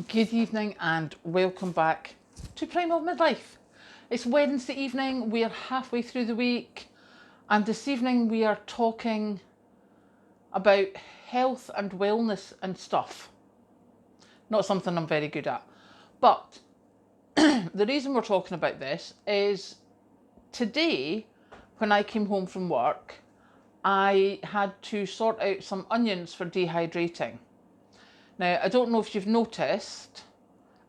Good evening and welcome back to Primal Midlife. It's Wednesday evening, we're halfway through the week, and this evening we are talking about health and wellness and stuff. Not something I'm very good at. But the reason we're talking about this is today, when I came home from work, I had to sort out some onions for dehydrating. Now, I don't know if you've noticed,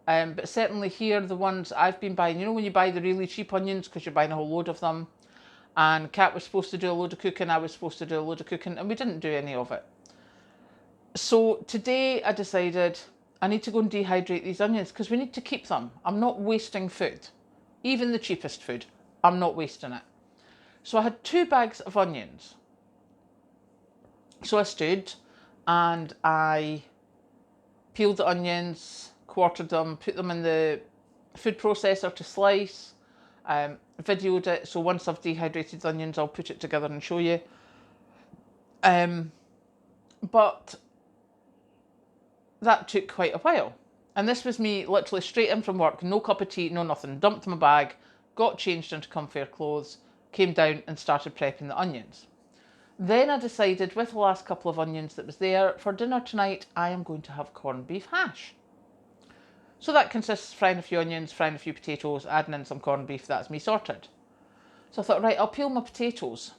but certainly here, the ones I've been buying, you know when you buy the really cheap onions because you're buying a whole load of them, and Kat was supposed to do a load of cooking, I was supposed to do a load of cooking, and we didn't do any of it. So today I decided I need to go and dehydrate these onions because we need to keep them. I'm not wasting food. Even the cheapest food, I'm not wasting it. So I had 2 bags of onions. So I stood and I peeled the onions, quartered them, put them in the food processor to slice, videoed it. So once I've dehydrated the onions, I'll put it together and show you. But that took quite a while. And this was me literally straight in from work, no cup of tea, no nothing. Dumped my bag, got changed into comfier clothes, came down and started prepping the onions. Then I decided with the last couple of onions that was there, for dinner tonight, I am going to have corned beef hash. So that consists of frying a few onions, frying a few potatoes, adding in some corned beef, that's me sorted. So I thought, right, I'll peel my potatoes.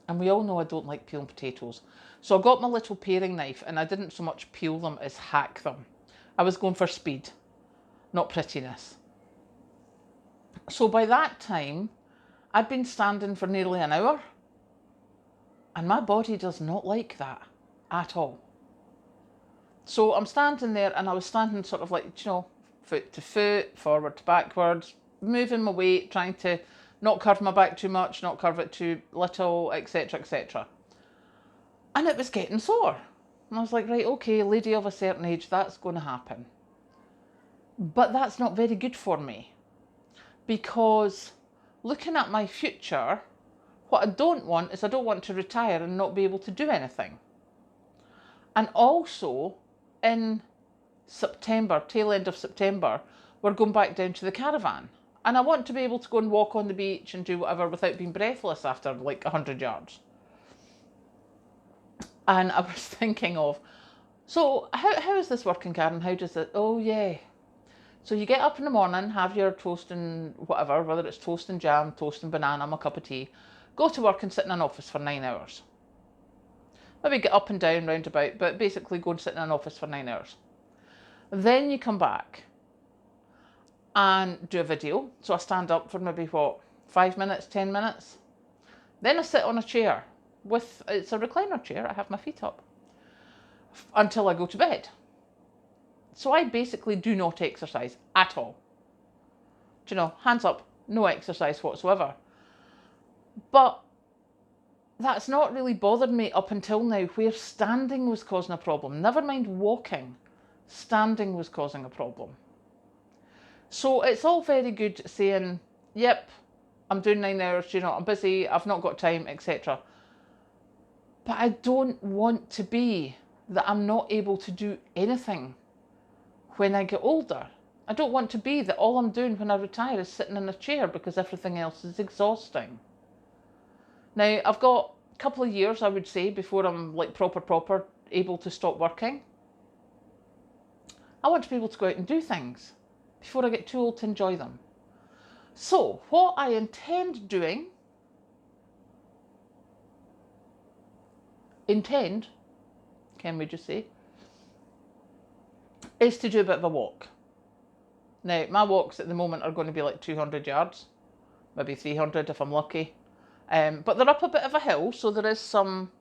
And we all know I don't like peeling potatoes. So I got my little paring knife and I didn't so much peel them as hack them. I was going for speed, not prettiness. So by that time, I'd been standing for nearly an hour. And my body does not like that at all. So I'm standing there and I was standing sort of like, foot to foot, forward to backwards, moving my weight, trying to not curve my back too much, not curve it too little, etc., etc. And it was getting sore. And I was like, right, okay, lady of a certain age, that's going to happen. But that's not very good for me. Because looking at my future, what I don't want is I don't want to retire and not be able to do anything. And also, in September, tail end of September, we're going back down to the caravan. And I want to be able to go and walk on the beach and do whatever without being breathless after like 100 yards. And I was thinking of, so how is this working, Karen? How does it, oh yeah. So you get up in the morning, have your toast and whatever, whether it's toast and jam, toast and banana, my cup of tea, go to work and sit in an office for 9 hours. Maybe get up and down, round about, but basically go and sit in an office for 9 hours. Then you come back and do a video. So I stand up for maybe 5 minutes, 10 minutes. Then I sit on a chair it's a recliner chair, I have my feet up until I go to bed. So I basically do not exercise at all. Hands up, no exercise whatsoever. But that's not really bothered me up until now, where standing was causing a problem. Never mind walking, standing was causing a problem. So it's all very good saying, yep, I'm doing 9 hours, I'm busy, I've not got time, etc. But I don't want to be that I'm not able to do anything when I get older. I don't want to be that all I'm doing when I retire is sitting in a chair because everything else is exhausting. Now, I've got a couple of years, I would say, before I'm like proper able to stop working. I want to be able to go out and do things before I get too old to enjoy them. So, what I intend doing, can we just say, is to do a bit of a walk. Now, my walks at the moment are going to be like 200 yards, maybe 300 if I'm lucky. But they're up a bit of a hill, so there is some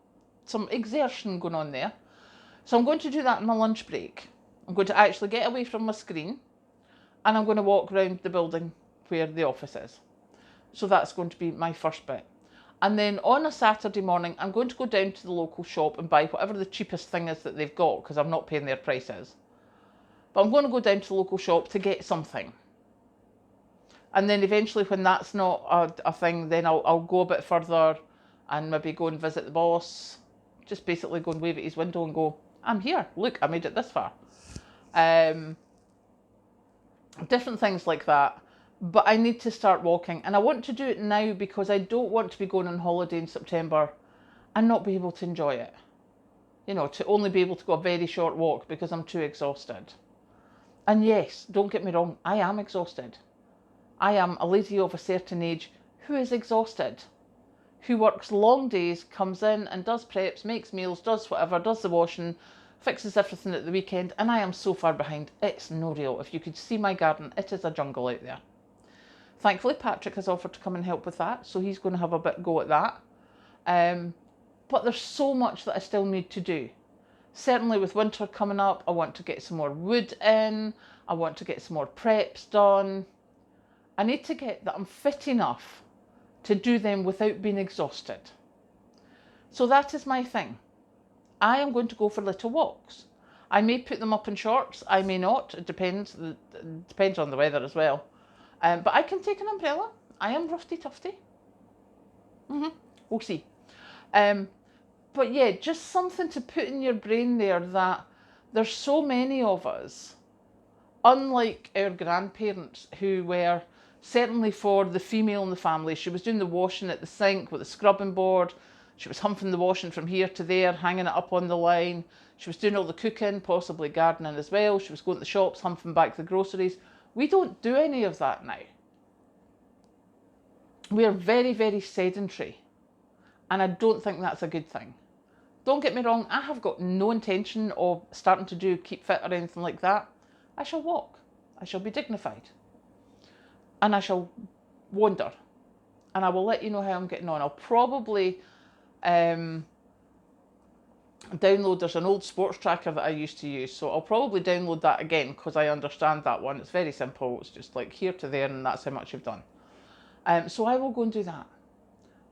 exertion going on there. So I'm going to do that in my lunch break. I'm going to actually get away from my screen and I'm going to walk around the building where the office is. So that's going to be my first bit. And then on a Saturday morning, I'm going to go down to the local shop and buy whatever the cheapest thing is that they've got, because I'm not paying their prices. But I'm going to go down to the local shop to get something. And then eventually, when that's not a thing, then I'll go a bit further and maybe go and visit the boss. Just basically go and wave at his window and go, I'm here, look, I made it this far. Um, different things like that. But I need to start walking, and I want to do it now because I don't want to be going on holiday in September and not be able to enjoy it. You know, to only be able to go a very short walk because I'm too exhausted. And yes, don't get me wrong, I am exhausted. I am a lady of a certain age who is exhausted, who works long days, comes in and does preps, makes meals, does whatever, does the washing, fixes everything at the weekend, and I am so far behind. It's no real. If you could see my garden, it is a jungle out there. Thankfully, Patrick has offered to come and help with that, so he's going to have a bit go at that. But there's so much that I still need to do. Certainly with winter coming up, I want to get some more wood in. I want to get some more preps done. I need to get that I'm fit enough to do them without being exhausted. So that is my thing. I am going to go for little walks. I may put them up in shorts, I may not. It depends. It depends on the weather as well. But I can take an umbrella. I am rusty tufty. We'll see. But yeah, just something to put in your brain there that there's so many of us, unlike our grandparents who were, certainly for the female in the family, she was doing the washing at the sink with the scrubbing board. She was humping the washing from here to there, hanging it up on the line. She was doing all the cooking, possibly gardening as well. She was going to the shops, humping back the groceries. We don't do any of that now. We are very, very sedentary. And I don't think that's a good thing. Don't get me wrong, I have got no intention of starting to do keep fit or anything like that. I shall walk. I shall be dignified. And I shall wander. And I will let you know how I'm getting on. I'll probably download, there's an old sports tracker that I used to use. So I'll probably download that again because I understand that one. It's very simple. It's just like here to there and that's how much you've done. So I will go and do that.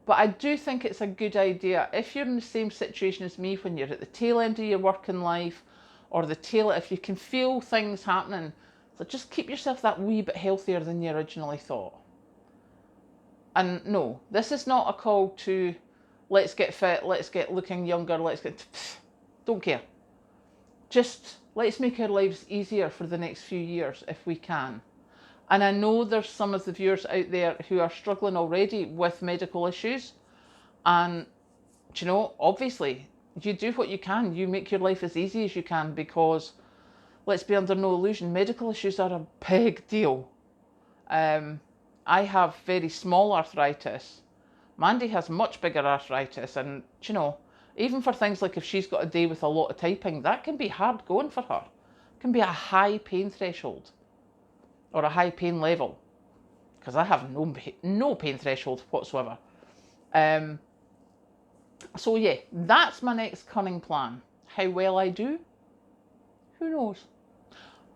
But I do think it's a good idea if you're in the same situation as me when you're at the tail end of your working life or if you can feel things happening, so just keep yourself that wee bit healthier than you originally thought. And no, this is not a call to let's get fit, let's get looking younger, don't care. Just let's make our lives easier for the next few years if we can. And I know there's some of the viewers out there who are struggling already with medical issues. And, you know, obviously, you do what you can. You make your life as easy as you can because, let's be under no illusion, medical issues are a big deal. I have very small arthritis. Mandy has much bigger arthritis. And, you know, even for things like if she's got a day with a lot of typing, that can be hard going for her. It can be a high pain threshold. Or a high pain level, because I have no pain threshold whatsoever. So yeah, that's my next cunning plan. How well I do, who knows?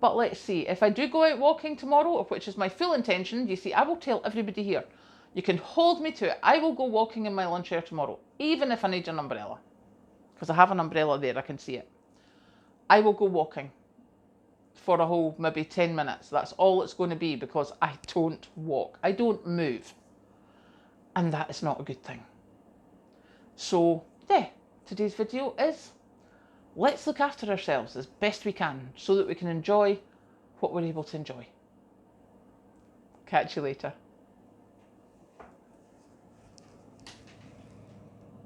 But let's see, if I do go out walking tomorrow, which is my full intention, you see, I will tell everybody here, you can hold me to it. I will go walking in my lunch hour tomorrow, even if I need an umbrella, because I have an umbrella there, I can see it. I will go walking for a whole maybe 10 minutes. That's all it's going to be because I don't walk. I don't move. And that is not a good thing. So yeah, today's video is let's look after ourselves as best we can so that we can enjoy what we're able to enjoy. Catch you later.